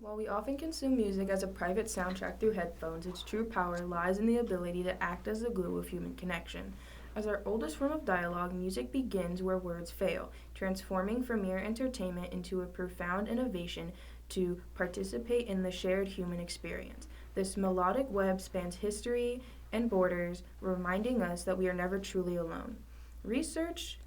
While we often consume music as a private soundtrack through headphones, its true power lies in the ability to act as the glue of human connection. As our oldest form of dialogue, music begins where words fail, transforming from mere entertainment into a profound innovation to participate in the shared human experience. This melodic web spans history and borders, reminding us that we are never truly alone. Research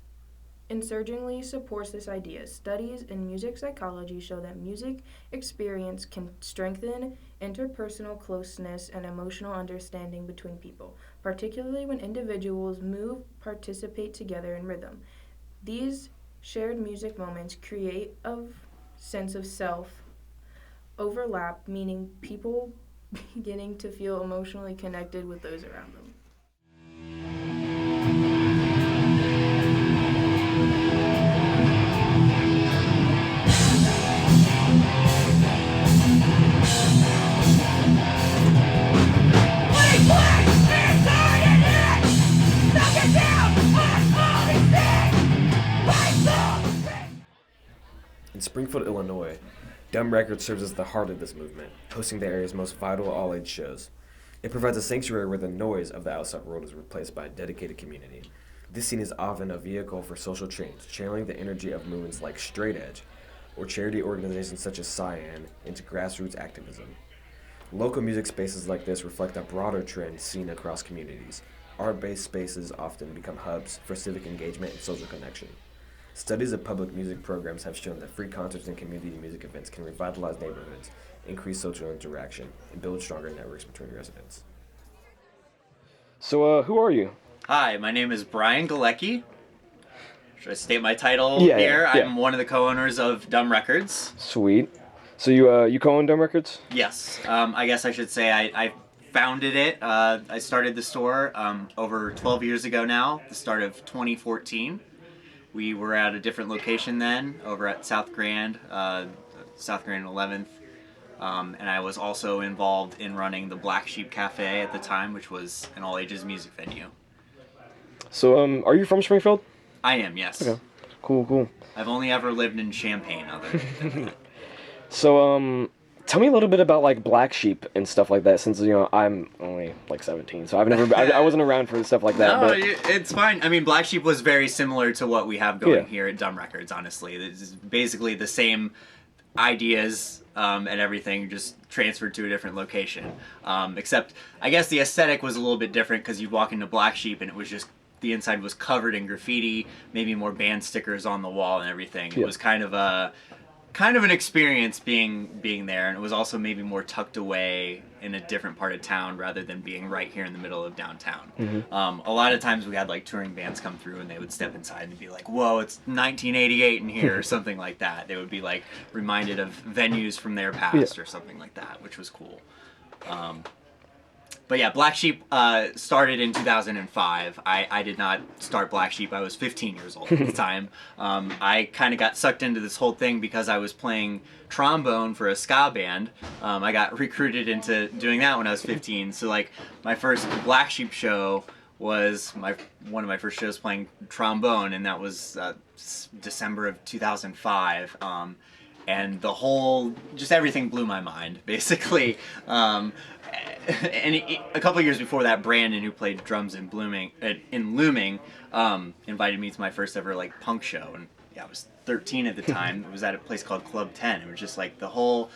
insurgently supports this idea. Studies in music psychology show that music experience can strengthen interpersonal closeness and emotional understanding between people, particularly when individuals move, participate together in rhythm. These shared music moments create a sense of self overlap, meaning people beginning to feel emotionally connected with those around them. In Springfield, Illinois, Dumb Records serves as the heart of this movement, hosting the area's most vital all-age shows. It provides a sanctuary where the noise of the outside world is replaced by a dedicated community. This scene is often a vehicle for social change, channeling the energy of movements like Straight Edge or charity organizations such as Cyan into grassroots activism. Local music spaces like this reflect a broader trend seen across communities. Art-based spaces often become hubs for civic engagement and social connection. Studies of public music programs have shown that free concerts and community music events can revitalize neighborhoods, increase social interaction, and build stronger networks between residents. So, who are you? Hi, my name is Brian Galecki. Should I state my title Yeah, here? yeah, yeah. I'm one of the co-owners of Dumb Records. Sweet. So you co-own Dumb Records? Yes, I guess I should say I founded it. I started the store over 12 years ago now, the start of 2014. We were at a different location then, over at South Grand 11th. And I was also involved in running the Black Sheep Cafe at the time, which was an all-ages music venue. So, are you from Springfield? I am, yes. Okay. Cool. I've only ever lived in Champaign other than that. So, tell me a little bit about like Black Sheep and stuff like that. Since I'm only like 17, so I wasn't around for stuff like that. No, But it's fine. I mean, Black Sheep was very similar to what we have going Yeah. here at Dumb Records, honestly. It's basically the same ideas and everything, just transferred to a different location. Except, I guess the aesthetic was a little bit different because you'd walk into Black Sheep and it was just, the inside was covered in graffiti, maybe more band stickers on the wall and everything. It Yeah. was kind of an experience being there, and it was also maybe more tucked away in a different part of town rather than being right here in the middle of downtown. A lot of times we had like touring bands come through and they would step inside and be like, whoa, it's 1988 in here or something like that. They would be like reminded of venues from their past or something like that, which was cool. But yeah, Black Sheep started in 2005. I did not start Black Sheep. I was 15 years old at the time. I kind of got sucked into this whole thing because I was playing trombone for a ska band. I got recruited into doing that when I was 15. So like my first Black Sheep show was one of my first shows playing trombone, and that was December of 2005. And the whole, just everything blew my mind, basically. And a couple of years before that, Brandon, who played drums in Looming, invited me to my first ever like punk show, and yeah, I was 13 at the time. It was at a place called Club 10. It was just like the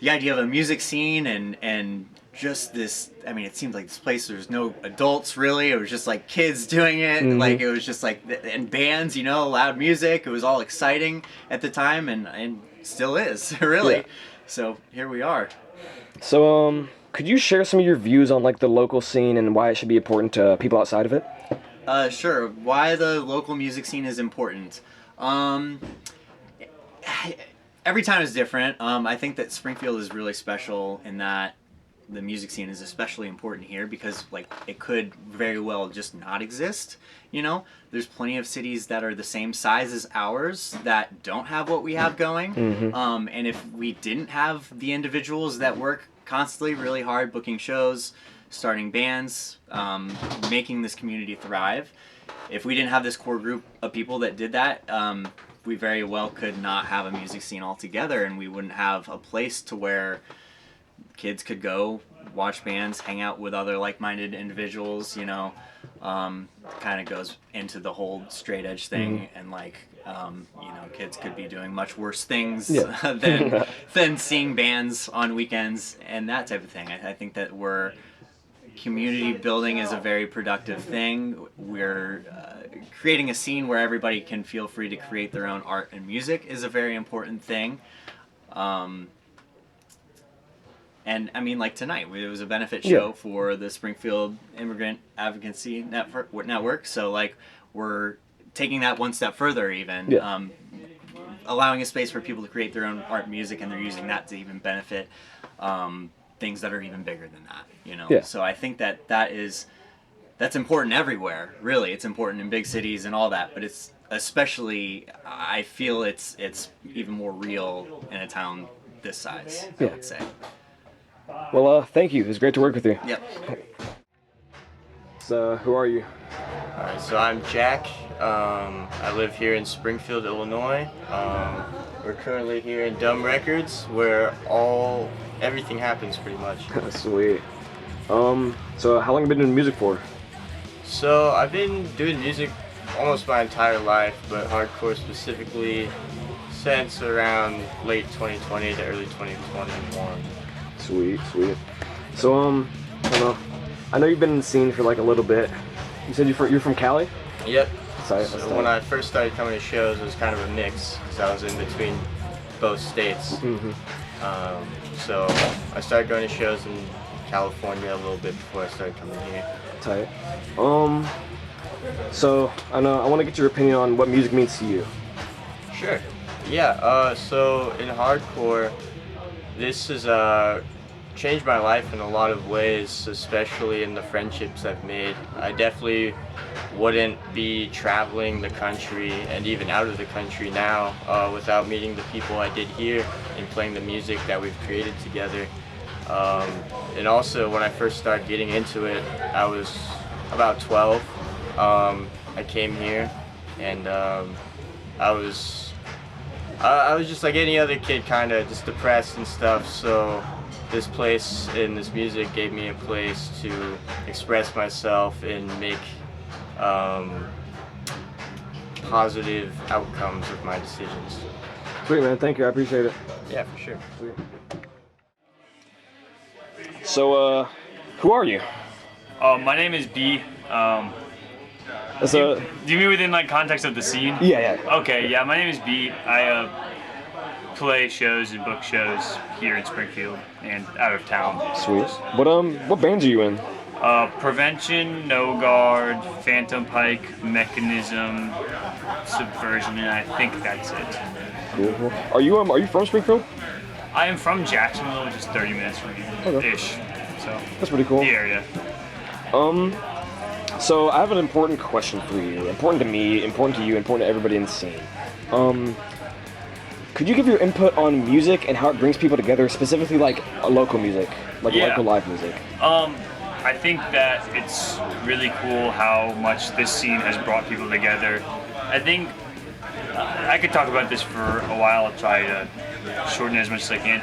idea of a music scene and just this. I mean, it seemed like this place, there's no adults really. It was just like kids doing it. Like it was just like, and bands, loud music. It was all exciting at the time, and still is really. Yeah. So here we are. So, could you share some of your views on like the local scene and why it should be important to people outside of it? Sure. Why the local music scene is important. Every time is different. I think that Springfield is really special in that the music scene is especially important here because like it could very well just not exist. There's plenty of cities that are the same size as ours that don't have what we have going. And if we didn't have the individuals that work constantly really hard booking shows, starting bands, making this community thrive, if we didn't have this core group of people that did that, we very well could not have a music scene altogether, and we wouldn't have a place to where kids could go watch bands, hang out with other like-minded individuals, you know. Kind of goes into the whole straight edge thing, and like, you know, kids could be doing much worse things than seeing bands on weekends and that type of thing. I think that community building is a very productive thing. We're creating a scene where everybody can feel free to create their own art and music is a very important thing. And I mean, like tonight, it was a benefit show for the Springfield Immigrant Advocacy Network. So like, we're taking that one step further, even allowing a space for people to create their own art and music, and they're using that to even benefit things that are even bigger than that. You know. Yeah. So I think that's important everywhere. Really, it's important in big cities and all that, but it's especially, I feel it's even more real in a town this size. I would say. Well, thank you. It was great to work with you. Yep. So, who are you? Alright, so I'm Jack. I live here in Springfield, Illinois. We're currently here in Dumb Records, where everything happens pretty much. Sweet. So how long have you been doing music for? So I've been doing music almost my entire life, but hardcore specifically since around late 2020 to early 2021. Sweet. So, I don't know. I know you've been in the scene for like a little bit. You said you're from Cali? Yep. So when I first started coming to shows, it was kind of a mix, because I was in between both states. So I started going to shows in California a little bit before I started coming here. Tight. So, I want to get your opinion on what music means to you. Sure. Yeah, so in hardcore, this has changed my life in a lot of ways, especially in the friendships I've made. I definitely wouldn't be traveling the country and even out of the country now without meeting the people I did here and playing the music that we've created together. And also, when I first started getting into it, I was about 12. I came here, and I was just like any other kid, kind of just depressed and stuff. So this place and this music gave me a place to express myself and make positive outcomes of my decisions. Sweet, man. Thank you. I appreciate it. Yeah, for sure. Sweet. So, who are you? My name is B. Do you mean within like context of the scene? Yeah. Okay, yeah, my name is B. I play shows and book shows here in Springfield and out of town. Sweet. What bands are you in? Prevention, No Guard, Phantom Pike, Mechanism, Subversion, and I think that's it. Cool. Are you from Springfield? I am from Jacksonville, which is 30 minutes from here, ish. So That's pretty cool. the area. So I have an important question for you. Important to me, important to you, important to everybody in the scene. Could you give your input on music and how it brings people together, specifically like local music, like local live music? I think that it's really cool how much this scene has brought people together. I think I could talk about this for a while. I'll try to shorten it as much as I can.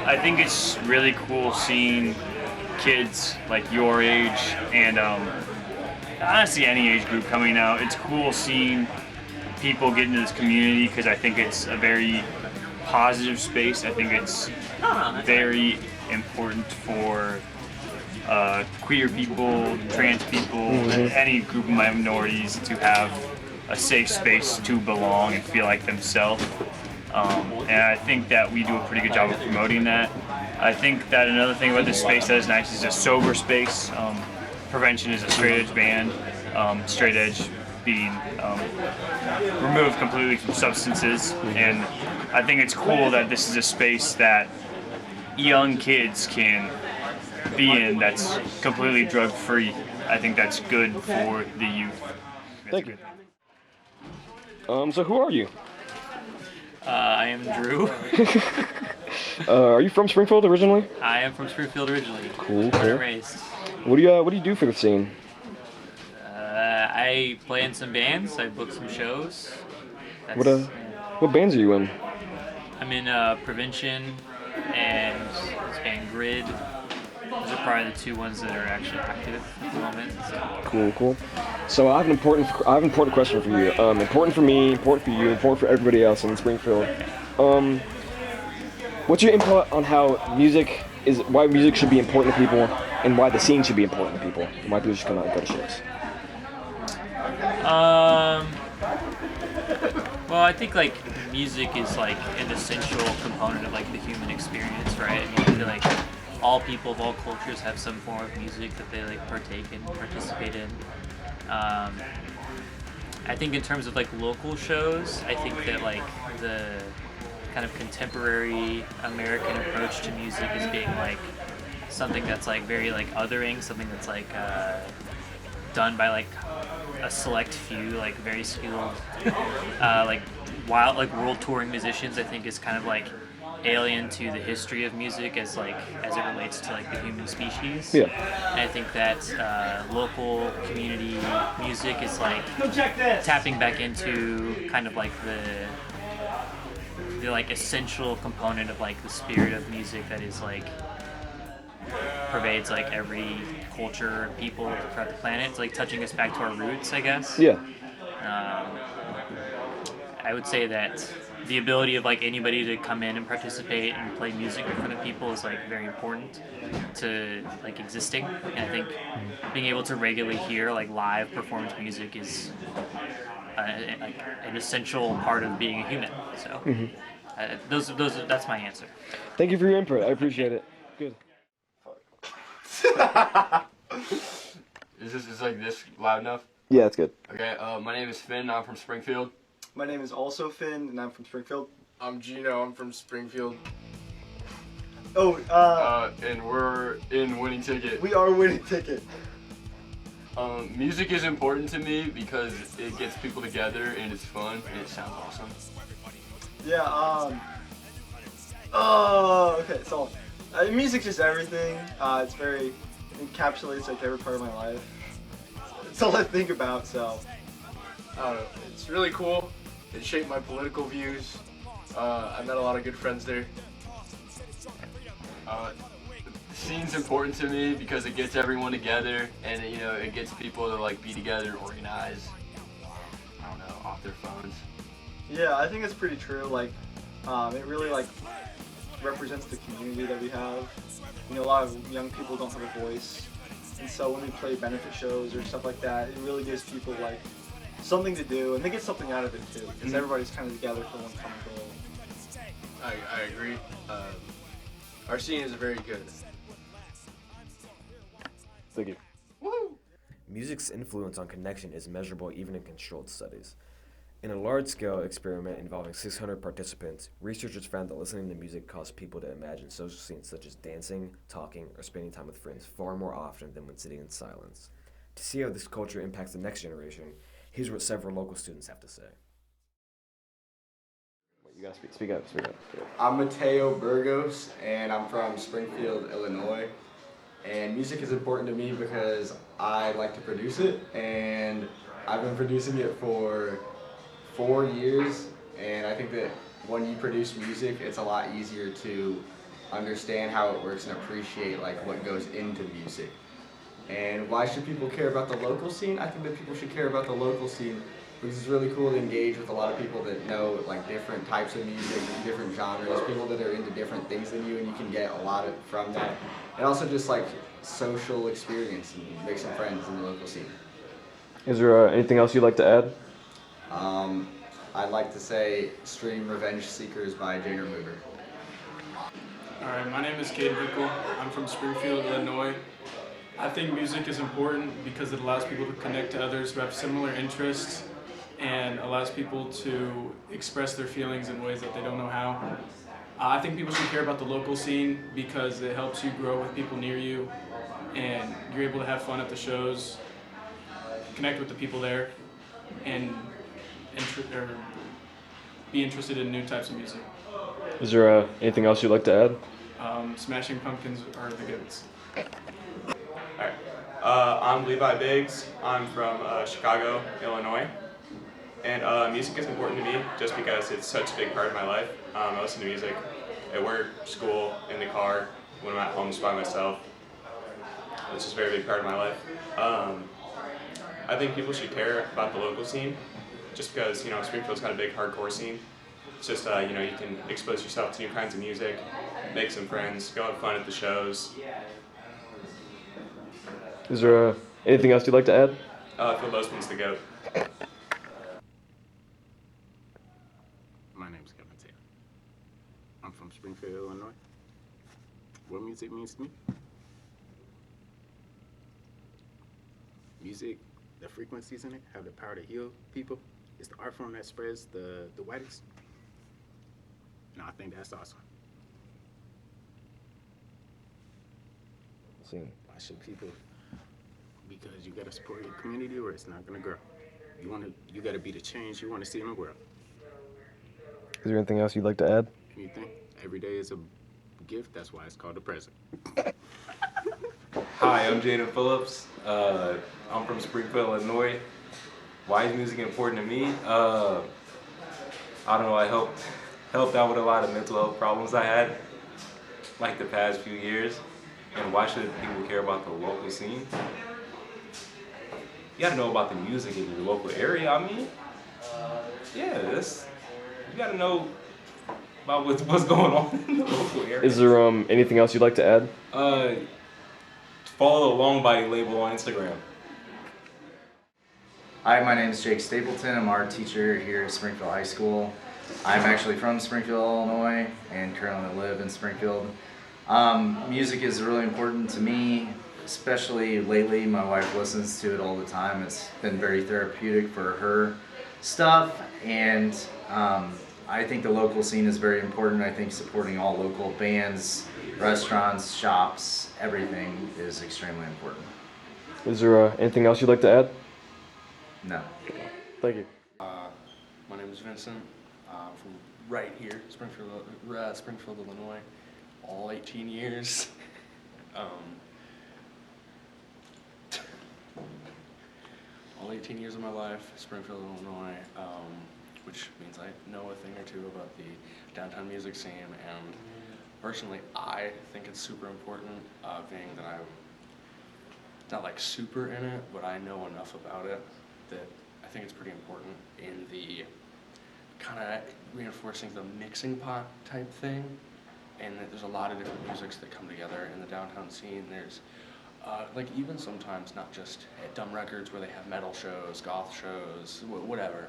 I think it's really cool seeing kids like your age and honestly any age group coming out. It's cool seeing people get into this community because I think it's a very positive space. I think it's very important for queer people, trans people, any group of minorities to have a safe space to belong and feel like themselves. And I think that we do a pretty good job of promoting that. I think that another thing about this space that is nice is a sober space. Prevention is a straight edge band, straight edge being removed completely from substances. And I think it's cool that this is a space that young kids can be in that's completely drug free. I think that's good for the youth. Thank you. So who are you? I am Drew. Are you from Springfield originally? I am from Springfield originally. Cool. Born and raised. What do you do for the scene? I play in some bands. I book some shows. What bands are you in? I'm in Prevention and this band Grid. Those are probably the two ones that are actually active at the moment. So. Cool. So I have an important question for you. Important for me, important for you, important for everybody else in Springfield. What's your input on why music should be important to people, and why the scene should be important to people, and why people should come out and go to shows? Well, I think like music is like an essential component of like the human experience, right? I mean, I feel like all people of all cultures have some form of music that they like partake in, participate in. I think in terms of like local shows, I think that like the kind of contemporary American approach to music is being like something that's like very like othering, something that's like done by like a select few, like very skilled, like world touring musicians. I think is kind of like alien to the history of music as it relates to like the human species. Yeah. And I think that local community music is like tapping back into kind of like the like essential component of like the spirit of music that is like pervades like every culture and people throughout the planet. It's like touching us back to our roots, I guess. Yeah. I would say that the ability of like anybody to come in and participate and play music in front of people is like very important to like existing. And I think being able to regularly hear like live performance music is like an essential part of being a human. So that's my answer. Thank you for your input. I appreciate it. Good. Is like this loud enough? Yeah, that's good. Okay, my name is Finn, I'm from Springfield. My name is also Finn, and I'm from Springfield. I'm Gino, I'm from Springfield. Oh, and we're in Winning Ticket. we are Winning Ticket. Music is important to me because it gets people together and it's fun and it sounds awesome. Yeah, okay, so, music's just everything. It's very, encapsulates like every part of my life. It's all I think about, so. I don't know, it's really cool. It shaped my political views. I met a lot of good friends there. The scene's important to me because it gets everyone together and it gets people to like be together, organize, I don't know, off their phones. Yeah, I think it's pretty true. Like, it really like represents the community that we have. You know, a lot of young people don't have a voice, and so when we play benefit shows or stuff like that, it really gives people like something to do, and they get something out of it too, because everybody's kind of together for one common goal. I agree. Our scene is very good. Thank you. Music's influence on connection is measurable even in controlled studies. In a large-scale experiment involving 600 participants, researchers found that listening to music caused people to imagine social scenes such as dancing, talking, or spending time with friends far more often than when sitting in silence. To see how this culture impacts the next generation, here's what several local students have to say. You gotta speak up. I'm Mateo Burgos, and I'm from Springfield, Illinois. And music is important to me because I like to produce it, and I've been producing it for 4 years. And I think that when you produce music, it's a lot easier to understand how it works and appreciate like what goes into music. And why should people care about the local scene? I think that people should care about the local scene because it's really cool to engage with a lot of people that know like different types of music, different genres, people that are into different things than you, and you can get a lot from that. And also just like social experience and make some friends in the local scene. Is there anything else you'd like to add? I'd like to say stream Revenge Seekers by Janer Mover. Alright, my name is Cade Bickle. I'm from Springfield, Illinois. I think music is important because it allows people to connect to others who have similar interests and allows people to express their feelings in ways that they don't know how. I think people should care about the local scene because it helps you grow with people near you and you're able to have fun at the shows, connect with the people there, and be interested in new types of music. Is there anything else you'd like to add? Smashing Pumpkins are the goods. Alright, I'm Levi Biggs. I'm from Chicago, Illinois. And music is important to me just because it's such a big part of my life. I listen to music at work, school, in the car, when I'm at home just by myself. It's just a very big part of my life. I think people should care about the local scene just because, you know, Springfield's got a big hardcore scene. It's just, you know, you can expose yourself to new kinds of music, make some friends, go have fun at the shows. Is there anything else you'd like to add? Phil Bozeman's the GOAT. My name's Kevin Taylor. I'm from Springfield, Illinois. What music means to me? Music, the frequencies in it have the power to heal people. It's the art form that spreads the widest. And I think that's awesome. Why should people? Because you gotta support your community or it's not gonna grow. You gotta be the change you wanna see in the world. Is there anything else you'd like to add? Anything? Every day is a gift, that's why it's called a present. Hi, I'm Jaden Phillips. I'm from Springfield, Illinois. Why is music important to me? I don't know, I helped out with a lot of mental health problems I had like the past few years. And why should people care about the local scene? You gotta know about the music in your local area, I mean. Yeah, you gotta know about what's going on in the local area. Is there anything else you'd like to add? Follow the Long Body label on Instagram. Hi, my name is Jake Stapleton. I'm art teacher here at Springfield High School. I'm actually from Springfield, Illinois, and currently live in Springfield. Music is really important to me, especially lately. My wife listens to it all the time. It's been very therapeutic for her stuff, and I think the local scene is very important. I think supporting all local bands, restaurants, shops, everything is extremely important. Is there anything else you'd like to add? No. Thank you. My name is Vincent. I'm from right here, Springfield, Illinois. All 18 years. All 18 years of my life, Springfield, Illinois, which means I know a thing or two about the downtown music scene, and personally, I think it's super important, being that I'm not like super in it, but I know enough about it that I think it's pretty important in the kind of reinforcing the mixing pot type thing, and that there's a lot of different musics that come together in the downtown scene. There's like even sometimes not just at Dumb Records where they have metal shows, goth shows, whatever.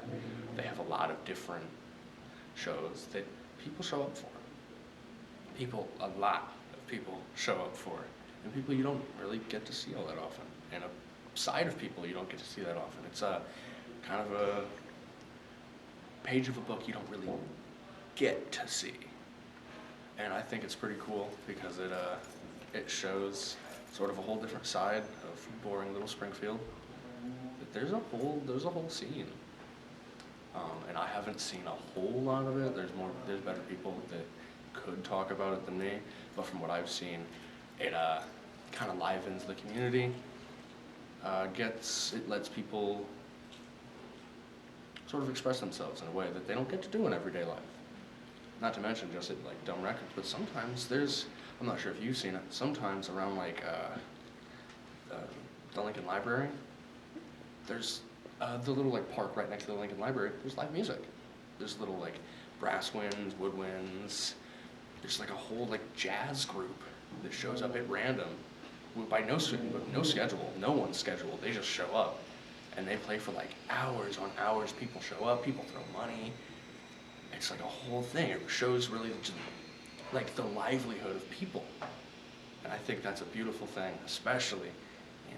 They have a lot of different shows that people show up for. A lot of people show up for, and people you don't really get to see all that often, and a side of people you don't get to see that often. It's a kind of a page of a book you don't really get to see, and I think it's pretty cool because it shows sort of a whole different side of boring little Springfield. That there's a whole scene, and I haven't seen a whole lot of it. There's better people that could talk about it than me, but from what I've seen, it kind of livens the community. It lets people sort of express themselves in a way that they don't get to do in everyday life. Not to mention just at like Dumb Records, but sometimes I'm not sure if you've seen it, sometimes around like the Lincoln Library, there's the little like park right next to the Lincoln Library, there's live music. There's little like brass winds, woodwinds. There's like a whole like jazz group that shows up at random by no schedule, no one's scheduled. They just show up and they play for like hours on hours. People show up, people throw money. It's like a whole thing. It shows really just like the livelihood of people. And I think that's a beautiful thing, especially in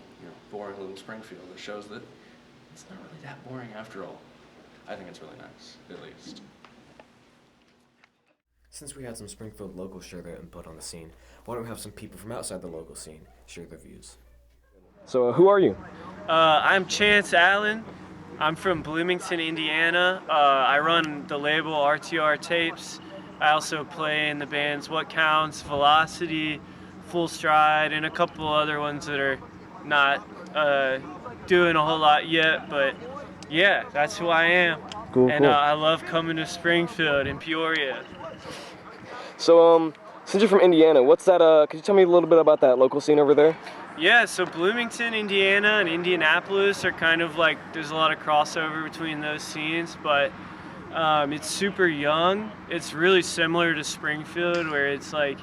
boring little Springfield. It shows that it's not really that boring after all. I think it's really nice, at least. Since we had some Springfield locals share their input on the scene, why don't we have some people from outside the local scene share their views? So who are you? I'm Chance Allen. I'm from Bloomington, Indiana. I run the label RTR Tapes. I also play in the bands What Counts, Velocity, Full Stride, and a couple other ones that are not doing a whole lot yet, but Yeah, that's who I am. Cool, And cool. I love coming to Springfield and Peoria. So, since you're from Indiana, what's that, could you tell me a little bit about that local scene over there? Yeah, so Bloomington, Indiana, and Indianapolis are kind of like, there's a lot of crossover between those scenes, but it's super young. It's really similar to Springfield, where it's like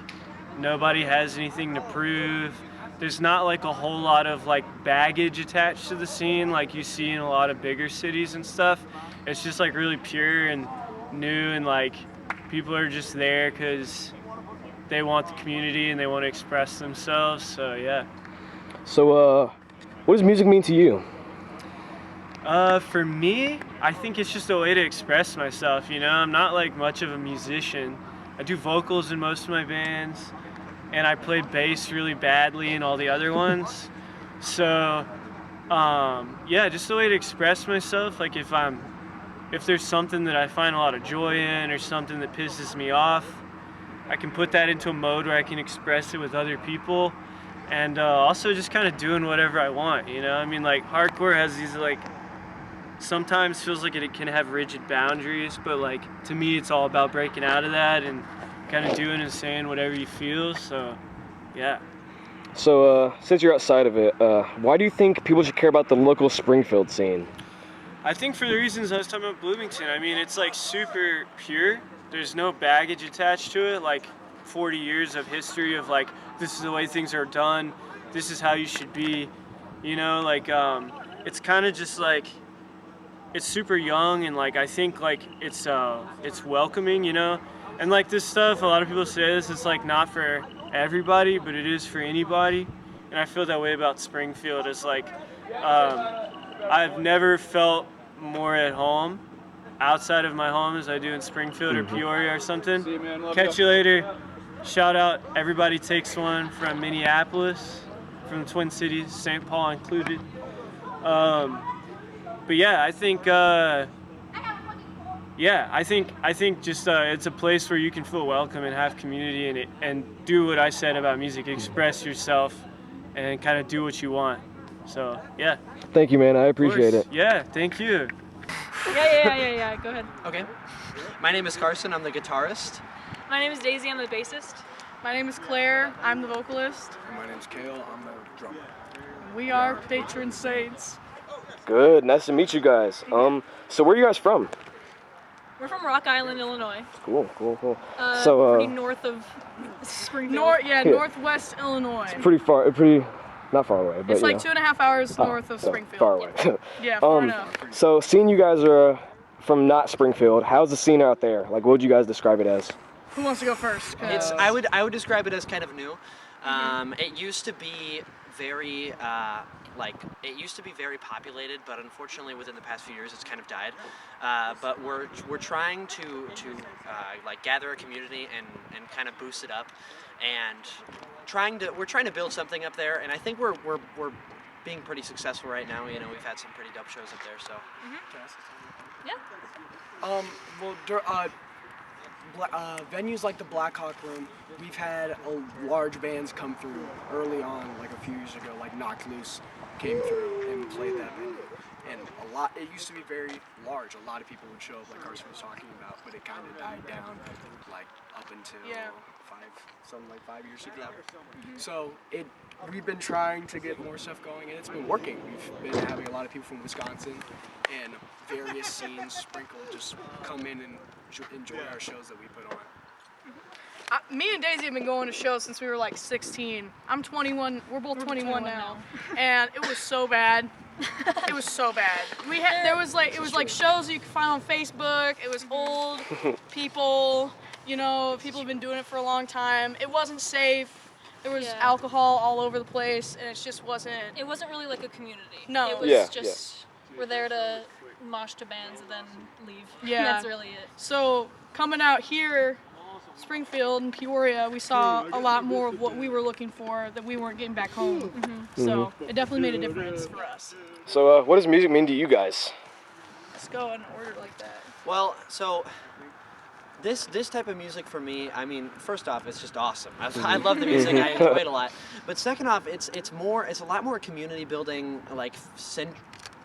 nobody has anything to prove. There's not like a whole lot of like baggage attached to the scene like you see in a lot of bigger cities and stuff. It's just like really pure and new, and like people are just there because they want the community and they want to express themselves. So yeah. So, what does music mean to you? For me, I think it's just a way to express myself, you know? I'm not like much of a musician. I do vocals in most of my bands, and I play bass really badly in all the other ones. So, yeah, just a way to express myself. Like if there's something that I find a lot of joy in or something that pisses me off, I can put that into a mode where I can express it with other people. And also just kind of doing whatever I want, you know? I mean, like, hardcore has these, like, sometimes feels like it can have rigid boundaries, but, like, to me, it's all about breaking out of that and kind of doing and saying whatever you feel, so, yeah. So, since you're outside of it, why do you think people should care about the local Springfield scene? I think for the reasons I was talking about Bloomington, I mean, it's, like, super pure. There's no baggage attached to it, like, 40 years of history of, like, this is the way things are done, this is how you should be, you know, like, it's kind of just like, it's super young, and like, I think like it's welcoming, you know, and like this stuff, a lot of people say this, it's like not for everybody, but it is for anybody, and I feel that way about Springfield. It's like, I've never felt more at home outside of my home as I do in Springfield or Peoria or something. See you, man. Love Catch ya. you later. Shout out Everybody Takes One from Minneapolis, from the Twin Cities, St. Paul included. But yeah, I think just it's a place where you can feel welcome and have community and do what I said about music, express yourself and kind of do what you want. So yeah. Thank you, man. I appreciate it. Yeah, thank you. Yeah. Go ahead. Okay. My name is Carson. I'm the guitarist. My name is Daisy. I'm the bassist. My name is Claire. I'm the vocalist. And my name's Kale. I'm the drummer. We are patron saints. Good. Nice to meet you guys. So where are you guys from? We're from Rock Island, Illinois. Cool. So pretty north of Springfield. Northwest Illinois. It's pretty not far away, but it's like 2.5 hours north of Springfield. Far away. Yeah, far enough. So seeing you guys are from not Springfield, how's the scene out there? Like, what would you guys describe it as? Who wants to go first? I would describe it as kind of new. It used to be very very populated, but unfortunately within the past few years it's kind of died. But we're trying to like gather a community and kind of boost it up, and we're trying to build something up there, and I think we're being pretty successful right now. You know, we've had some pretty dope shows up there, so. Venues like the Black Hawk Room, we've had large bands come through early on, like a few years ago, like Knocked Loose came through and played that venue. And it used to be very large. A lot of people would show up, like Carson was talking about, but it kind of died down, like up until 5 years ago. So we've been trying to get more stuff going, and it's been working. We've been having a lot of people from Wisconsin and various scenes sprinkled just come in and enjoy our shows that we put on. Me and Daisy have been going to shows since we were like 16. I'm 21. We're both 21 now, and it was so bad. It was so bad. It was like shows you could find on Facebook. It was old people. You know, people have been doing it for a long time. It wasn't safe. There was alcohol all over the place, and it just wasn't. It wasn't really like a community. No. It was just we're there to mosh to bands and then leave. Yeah. That's really it. So coming out here, Springfield and Peoria, we saw a lot more of what we were looking for that we weren't getting back home. So it definitely made a difference for us. So what does music mean to you guys? Let's go in order like that. Well, so this type of music for me, I mean, first off, it's just awesome. I love the music. I enjoy it a lot. But second off, it's a lot more community building, like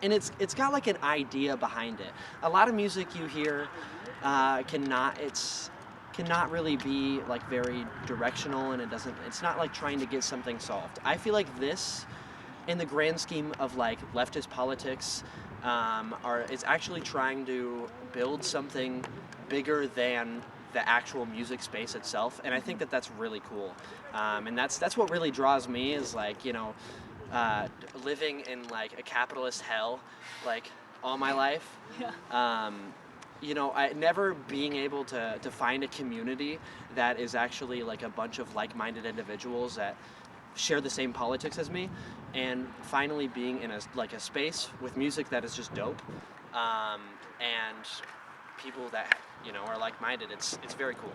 and it's got like an idea behind it. A lot of music you hear cannot really be like very directional, and it's not like trying to get something solved. I feel like this, in the grand scheme of like leftist politics, is actually trying to build something bigger than the actual music space itself, and I think that that's really cool. And that's what really draws me, is like, you know, living in like a capitalist hell like all my life. Yeah. You know, I never being able to find a community that is actually like a bunch of like-minded individuals that share the same politics as me, and finally being in a space with music that is just dope, and people that, you know, are like-minded. It's very cool.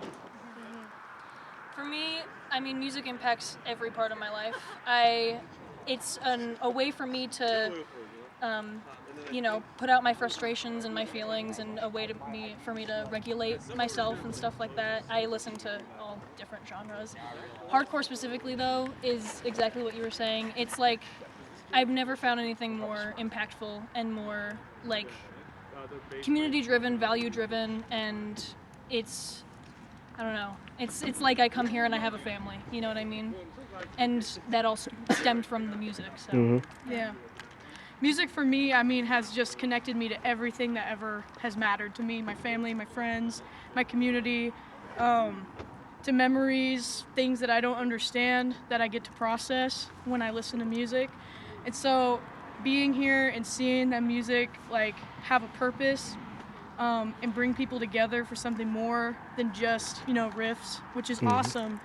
For me, I mean, music impacts every part of my life. It's a way for me to, you know, put out my frustrations and my feelings, and a way for me to regulate myself and stuff like that. I listen to all different genres. Hardcore specifically, though, is exactly what you were saying. It's like, I've never found anything more impactful and more like community-driven, value-driven, and it's, I don't know, it's like I come here and I have a family, you know what I mean? And that all stemmed from the music, so. Yeah. Music for me, I mean, has just connected me to everything that ever has mattered to me, my family, my friends, my community, to memories, things that I don't understand that I get to process when I listen to music. And so being here and seeing that music like have a purpose, and bring people together for something more than just, you know, riffs, which is awesome.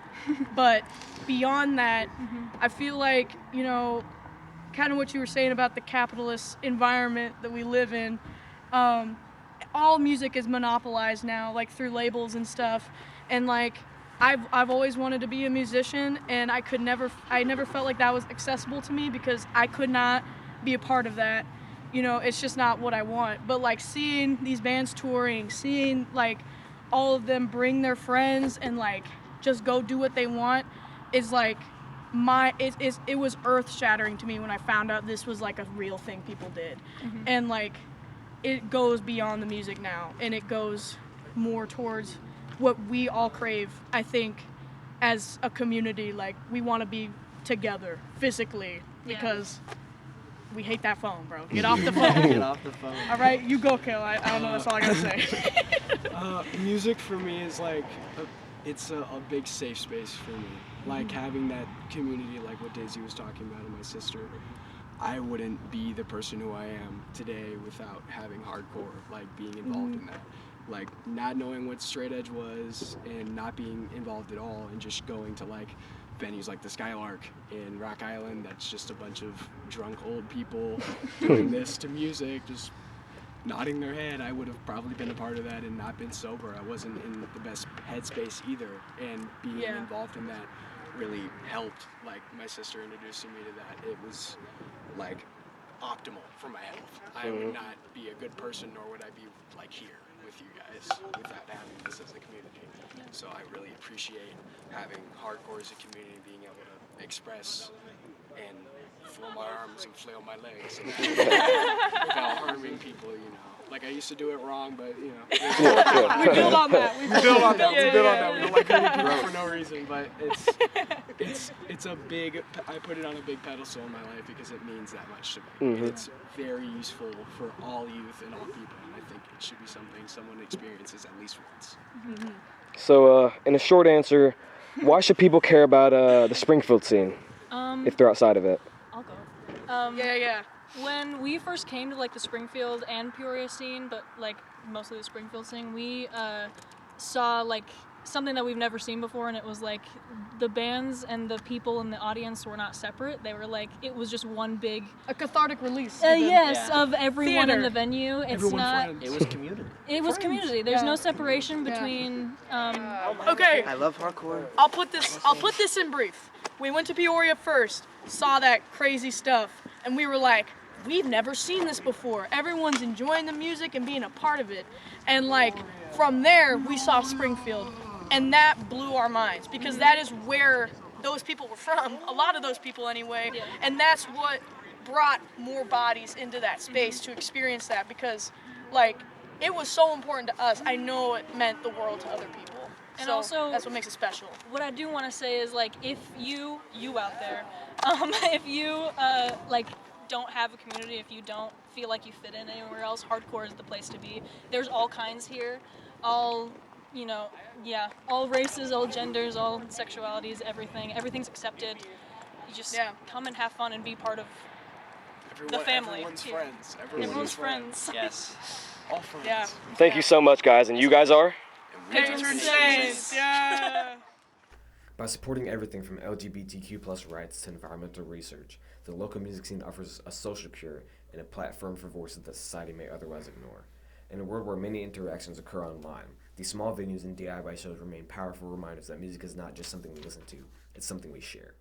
But beyond that, I feel like, you know, kind of what you were saying about the capitalist environment that we live in, all music is monopolized now, like through labels and stuff. And like, I've always wanted to be a musician, and I never felt like that was accessible to me, because I could not be a part of that. You know, it's just not what I want. But like seeing these bands touring, seeing like all of them bring their friends and like just go do what they want, is like it was earth-shattering to me when I found out this was like a real thing people did. And like, it goes beyond the music now, and it goes more towards what we all crave, I think, as a community. Like, we want to be together physically, because we hate that phone, bro. Get off the phone. Get off the phone. All right, you go, Kill. I don't know. That's all I gotta say. Music for me is like it's a big safe space for me. Like having that community, like what Daisy was talking about, and my sister. I wouldn't be the person who I am today without having hardcore, like being involved in that. Like not knowing what straight edge was and not being involved at all, and just going to like venues like the Skylark in Rock Island. That's just a bunch of drunk old people doing this to music, just nodding their head. I would have probably been a part of that and not been sober. I wasn't in the best headspace either, and being involved in that really helped. Like my sister introducing me to that, it was like optimal for my health. I would not be a good person, nor would I be like here with you guys without having this as a community. So I really appreciate having hardcore as a community, being able to express and throw my arms and flail my legs without harming people, you know. Like I used to do it wrong, but you know. We build on that. We build on that. We build on that. We don't like hurting people for no reason, but it's a big. I put it on a big pedestal in my life because it means that much to me. And it's very useful for all youth and all people, and I think it should be something someone experiences at least once. So, in a short answer, why should people care about the Springfield scene if they're outside of it? I'll go. When we first came to like the Springfield and Peoria scene, but like mostly the Springfield scene, we saw like something that we've never seen before, and it was like the bands and the people in the audience were not separate. They were like, it was just one big a cathartic release. Of everyone in the venue. It's Everyone not. friends. It was community. It was community. There's no separation between. Okay. I love hardcore. I'll put this in brief. We went to Peoria first, saw that crazy stuff, and we were like, we've never seen this before. Everyone's enjoying the music and being a part of it. And like from there, we saw Springfield, and that blew our minds, because that is where those people were from, a lot of those people anyway. And that's what brought more bodies into that space to experience that, because like it was so important to us. I know it meant the world to other people. And So also, that's what makes it special. What I do want to say is, like, if you out there, if you like don't have a community, if you don't feel like you fit in anywhere else, hardcore is the place to be. There's all kinds here, all all races, all genders, all sexualities, everything's accepted. You just come and have fun and be part of the family. Everyone's here. friends. Everyone's friends. Yes. All friends. Yeah. Thank you so much, guys. And you guys are? Patron saints. Yeah. By supporting everything from LGBTQ+ rights to environmental research, the local music scene offers a social cure and a platform for voices that society may otherwise ignore. In a world where many interactions occur online, these small venues and DIY shows remain powerful reminders that music is not just something we listen to, it's something we share.